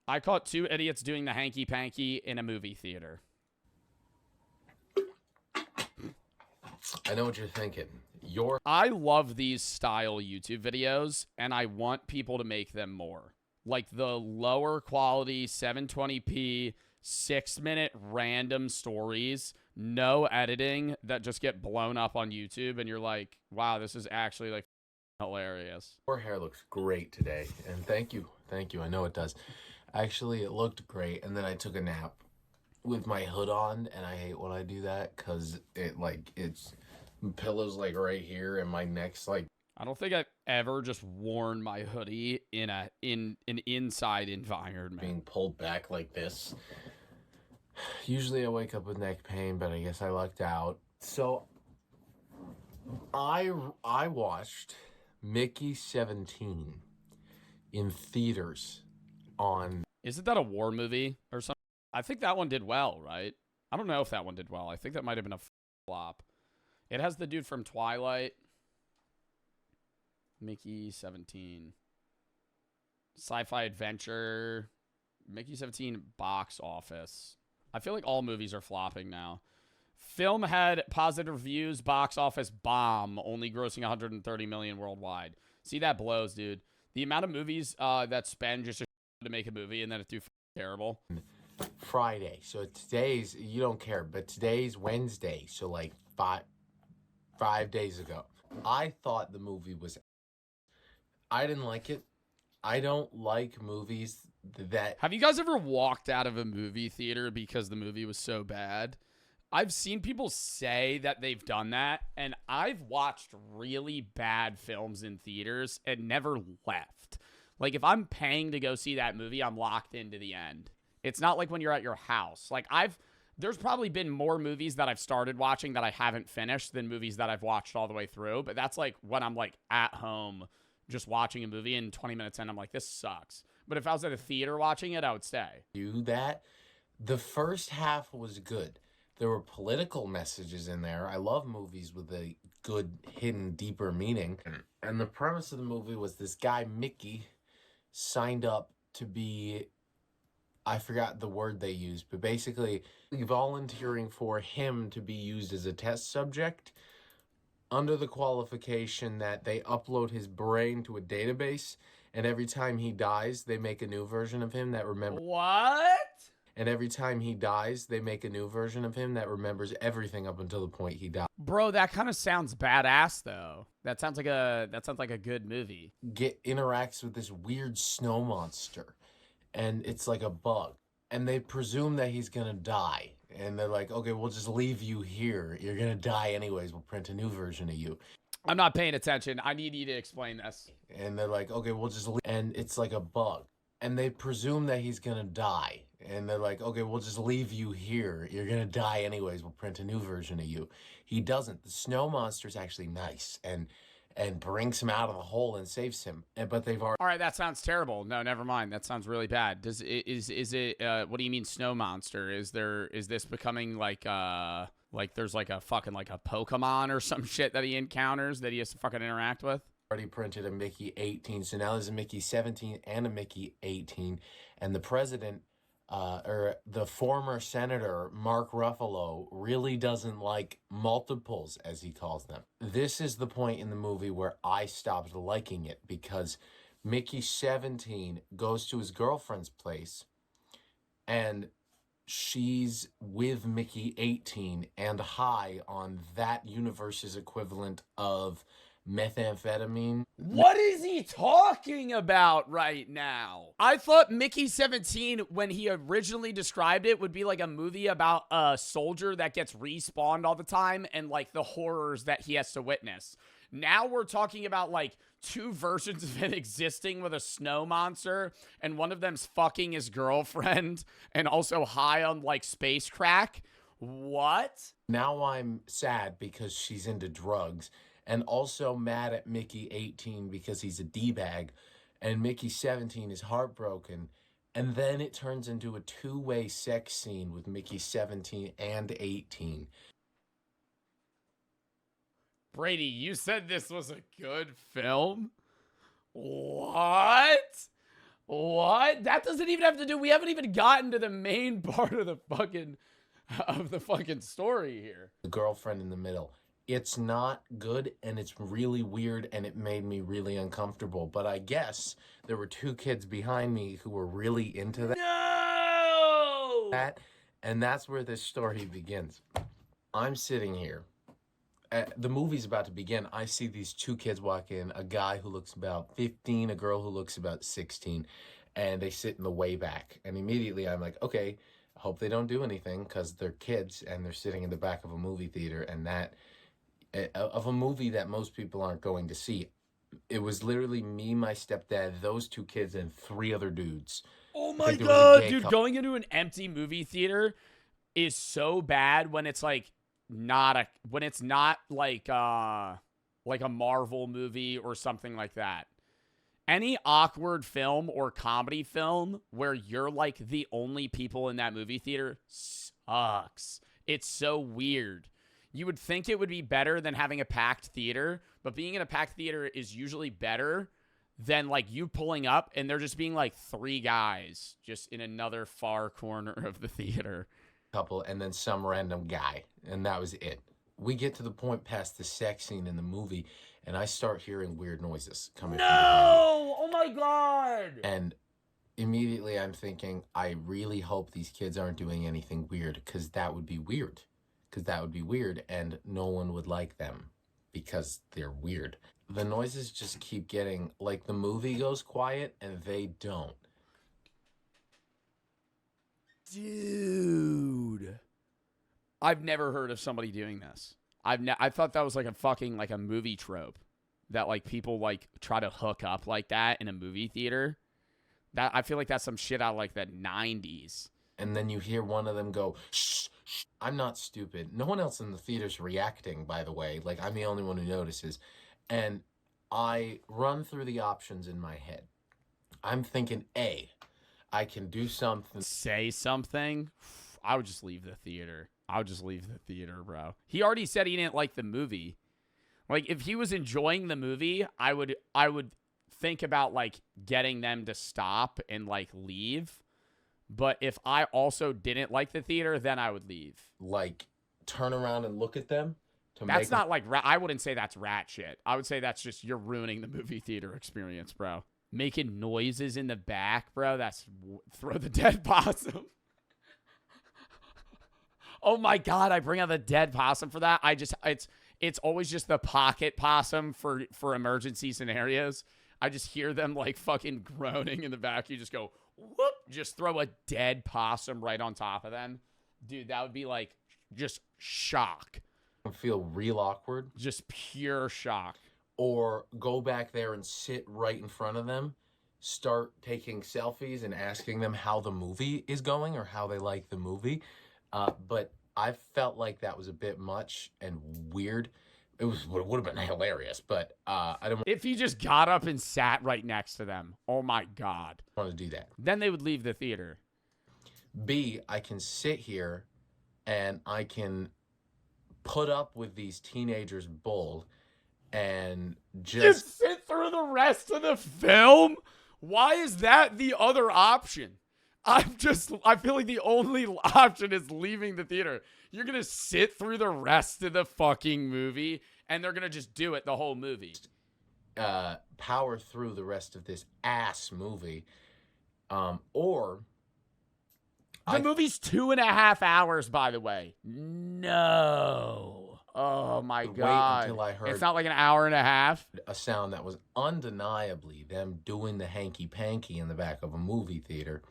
I caught two idiots doing the hanky-panky in a movie theater. I know what you're thinking. I love these style YouTube videos, and I want people to make them more. Like the lower quality 720p 6-minute random stories, no editing, that just get blown up on YouTube, and you're like, wow, this is actually like hilarious. Your hair looks great today, and thank you. I know it does. Actually, it looked great, and then I took a nap with my hood on, and I hate when I do that because it's pillows like right here, and my neck's like. I don't think I've ever just worn my hoodie in an inside environment. Being pulled back like this. Usually I wake up with neck pain, but I guess I lucked out. So I watched Mickey 17 in theaters on. Isn't that a war movie or something? I think that one did well, right? I don't know if that one did well. I think that might have been a flop. It has the dude from Twilight. Mickey 17. Sci-fi adventure. Mickey 17 box office. I feel like all movies are flopping now. Film had positive reviews, box office bomb, only grossing 130 million worldwide. See, that blows, dude. The amount of movies that spend just to make a movie and then it's too terrible. Friday. So today's, you don't care, but today's Wednesday. So like five days ago. I thought the movie was. I didn't like it. I don't like movies that. Have you guys ever walked out of a movie theater because the movie was so bad? I've seen people say that they've done that, and I've watched really bad films in theaters and never left. Like, if I'm paying to go see that movie, I'm locked into the end. It's not like when you're at your house. Like, there's probably been more movies that I've started watching that I haven't finished than movies that I've watched all the way through. But that's like when I'm like at home just watching a movie and 20 minutes in, I'm like, this sucks. But if I was at a theater watching it, I would stay. Do that. The first half was good. There were political messages in there. I love movies with a good hidden deeper meaning. And the premise of the movie was this guy, Mickey, signed up to be, I forgot the word they used, but basically volunteering for him to be used as a test subject under the qualification that they upload his brain to a database, and every time he dies, they make a new version of him that remembers. What? And every time he dies, they make a new version of him that remembers everything up until the point he died. Bro, that kind of sounds badass, though. That sounds like a good movie. Interacts with this weird snow monster, and it's like a bug. And they presume that he's gonna die. And they're like, okay, we'll just leave you here. You're gonna die anyways. We'll print a new version of you. I'm not paying attention. I need you to explain this. And they're like, okay, we'll just leave. And it's like a bug. And they presume that he's gonna die. And they're like, okay, we'll just leave you here. You're gonna die anyways. We'll print a new version of you. He doesn't. The snow monster's actually nice and brings him out of the hole and saves him. But they've already. All right, that sounds terrible. No, never mind. That sounds really bad. Is it? What do you mean, snow monster? Is this becoming like there's like a fucking like a Pokemon or some shit that he encounters that he has to fucking interact with? Already printed a Mickey 18, so now there's a Mickey 17 and a Mickey 18, and the president. Or the former senator, Mark Ruffalo, really doesn't like multiples, as he calls them. This is the point in the movie where I stopped liking it, because Mickey 17 goes to his girlfriend's place, and she's with Mickey 18 and high on that universe's equivalent of methamphetamine. What is he talking about right now? I thought Mickey 17, when he originally described it, would be like a movie about a soldier that gets respawned all the time and like the horrors that he has to witness. Now we're talking about like two versions of it existing with a snow monster, and one of them's fucking his girlfriend and also high on like space crack. What? Now I'm sad because she's into drugs. And also mad at Mickey 18 because he's a D-bag. And Mickey 17 is heartbroken. And then it turns into a two-way sex scene with Mickey 17 and 18. Brady, you said this was a good film? What? What? That doesn't even have to do. We haven't even gotten to the main part of the fucking story here. The girlfriend in the middle. It's not good and it's really weird and it made me really uncomfortable. But I guess there were two kids behind me who were really into No! that. And that's where this story begins. I'm sitting here. The movie's about to begin. I see these two kids walk in, a guy who looks about 15, a girl who looks about 16, and they sit in the way back. And immediately I'm like, okay, I hope they don't do anything because they're kids and they're sitting in the back of a movie theater and that of a movie that most people aren't going to see. It was literally me, my stepdad, those two kids, and three other dudes. Oh I my think there was a god, gay dude, couple. going into an empty movie theater is so bad when it's like when it's not like a Marvel movie or something like that. Any awkward film or comedy film where you're like the only people in that movie theater sucks. It's so weird. You would think it would be better than having a packed theater, but being in a packed theater is usually better than like you pulling up and there just being like three guys just in another far corner of the theater. Couple and then some random guy, and that was it. We get to the point past the sex scene in the movie, and I start hearing weird noises coming from behind me. No! Oh my god! And immediately I'm thinking, I really hope these kids aren't doing anything weird, because that would be weird. And no one would like them because they're weird. The noises just keep getting, like, the movie goes quiet and they don't. Dude. I've never heard of somebody doing this. I thought that was like a fucking like a movie trope that like people like try to hook up like that in a movie theater. That I feel like that's some shit out of like the 90s. And then you hear one of them go, shh, shh. I'm not stupid. No one else in the theater's reacting, by the way. Like, I'm the only one who notices. And I run through the options in my head. I'm thinking, A, I can do something. Say something? I would just leave the theater. Bro. He already said he didn't like the movie. Like, if he was enjoying the movie, I would think about, like, getting them to stop and, like, leave. But if I also didn't like the theater, then I would leave. Like, turn around and look at them. That's not like I wouldn't say that's rat shit. I would say that's just you're ruining the movie theater experience, bro. Making noises in the back, bro. That's throw the dead possum. Oh my god, I bring out the dead possum for that. It's always just the pocket possum for emergency scenarios. I just hear them like fucking groaning in the back. You just go whoop, just throw a dead possum right on top of them. Dude, that would be like just shock. Feel real awkward. Just pure shock. Or go back there and sit right in front of them, start taking selfies and asking them how the movie is going or how they like the movie. But I felt like that was a bit much and weird. It would have been hilarious, but I don't If he just got up and sat right next to them, oh my god. want to do that. Then they would leave the theater. B, I can sit here and I can put up with these teenagers bull and just sit through the rest of the film? Why is that the other option? I feel like the only option is leaving the theater. You're going to sit through the rest of the fucking movie and they're going to just do it the whole movie. power through the rest of this ass movie. Or the movie's 2.5 hours, by the way. No. Oh my god. Wait until I heard it's not like an hour and a half. a sound that was undeniably them doing the hanky-panky in the back of a movie theater,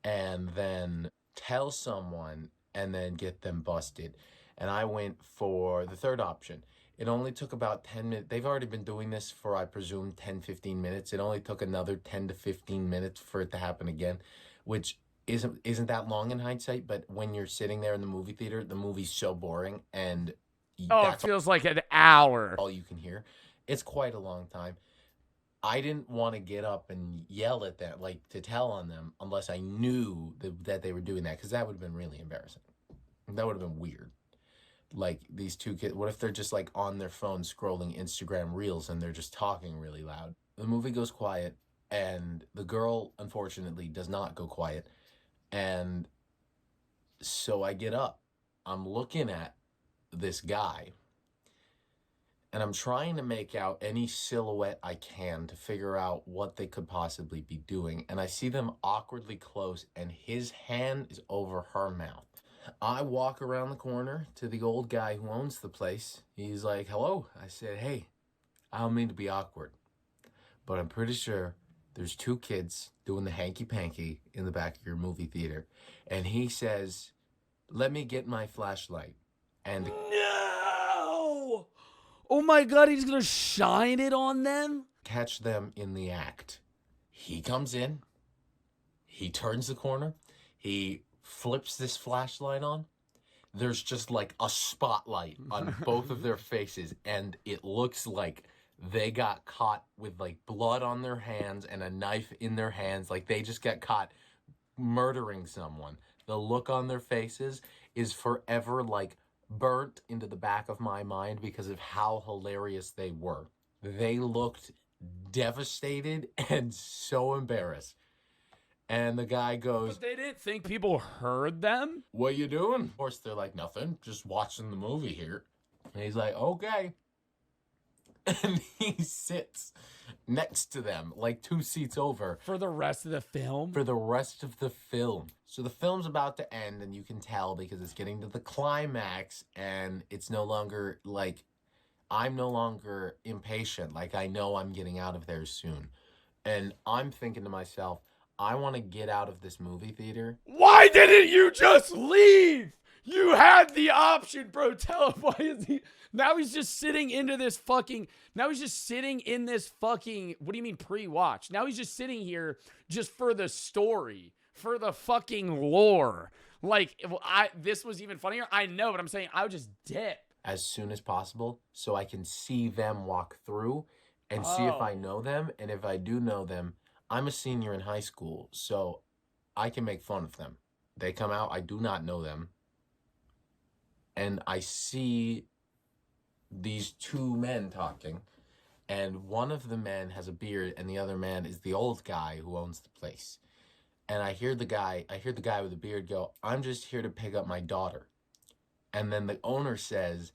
and then tell someone and then get them busted. And I went for the third option. It only took about 10 minutes. They've already been doing this for, I presume, 10, 15 minutes. It only took another 10 to 15 minutes for it to happen again, which isn't that long in hindsight, but when you're sitting there in the movie theater, the movie's so boring, and it feels like an hour. all you can hear. It's quite a long time. I didn't want to get up and yell at them, like to tell on them, unless I knew that they were doing that, because that would have been really embarrassing. That would have been weird. Like, these two kids, what if they're just like on their phone scrolling Instagram Reels and they're just talking really loud? The movie goes quiet. And the girl, unfortunately, does not go quiet. And so I get up. I'm looking at this guy, and I'm trying to make out any silhouette I can to figure out what they could possibly be doing. And I see them awkwardly close, and his hand is over her mouth. I walk around the corner to the old guy who owns the place. He's like, hello. I said, hey, I don't mean to be awkward, but I'm pretty sure there's two kids doing the hanky-panky in the back of your movie theater. And he says, let me get my flashlight. And No! Oh my God, he's going to shine it on them? catch them in the act. He comes in, he turns the corner, he flips this flashlight on. There's just like a spotlight on both of their faces, and it looks like they got caught with like blood on their hands and a knife in their hands, like they just got caught murdering someone. The look on their faces is forever like burnt into the back of my mind because of how hilarious they were. They looked devastated and so embarrassed. And the guy goes, But they didn't think people heard them? what you doing? Of course, they're like, nothing, just watching the movie here. And he's like, okay. And he sits next to them, like 2 seats over. For the rest of the film? For the rest of the film. So the film's about to end, and you can tell because it's getting to the climax, and it's no longer like, I'm no longer impatient. Like, I know I'm getting out of there soon. And I'm thinking to myself, I want to get out of this movie theater. Why didn't you just leave? You had the option, bro. Tell him why is he... Now he's just sitting into this fucking... Now he's just sitting in this fucking... What do you mean pre-watch? Now he's just sitting here just for the story. For the fucking lore. Like, this was even funnier. I know, but I'm saying I would just dip. As soon as possible so I can see them walk through and see if I know them. And if I do know them, I'm a senior in high school, so I can make fun of them. They come out, I do not know them. And I see these 2 men talking, and one of the men has a beard, and the other man is the old guy who owns the place. And I hear the guy with the beard go, I'm just here to pick up my daughter. And then the owner says,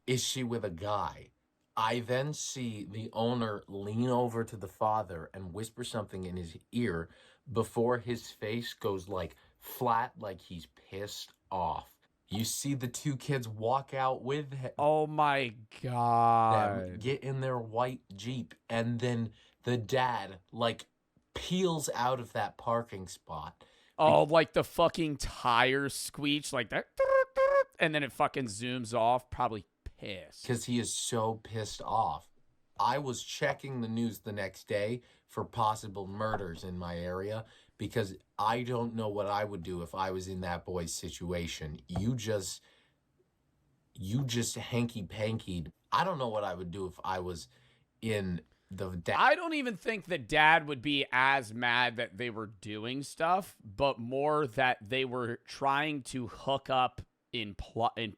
is she with a guy? I then see the owner lean over to the father and whisper something in his ear before his face goes like flat, like he's pissed off. You see the 2 kids walk out with him. Oh my God. Them get in their white Jeep, and then the dad like peels out of that parking spot. Oh, like the fucking tires screech like that. And then it fucking zooms off. Probably pissed. Because he is so pissed off. I was checking the news the next day for possible murders in my area because I don't know what I would do if I was in that boy's situation. You just hanky-pankied. I don't know what I would do if I was in the... I don't even think the dad would be as mad that they were doing stuff, but more that they were trying to hook up in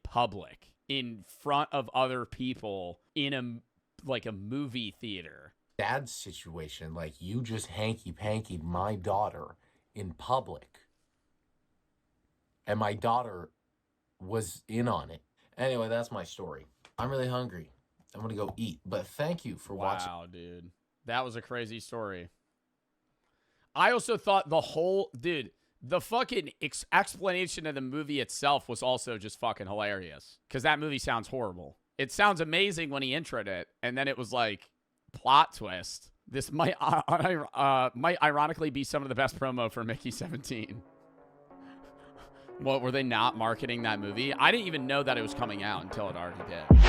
public, in front of other people, in a movie theater. Dad's situation, like, you just hanky-pankied my daughter in public. And my daughter was in on it. Anyway, that's my story. I'm really hungry. I'm going to go eat. But thank you for watching. Wow, dude. That was a crazy story. I also thought the fucking explanation of the movie itself was also just fucking hilarious. Because that movie sounds horrible. It sounds amazing when he introed it. And then it was like, plot twist. This might ironically be some of the best promo for Mickey 17. What, were they not marketing that movie? I didn't even know that it was coming out until it already did.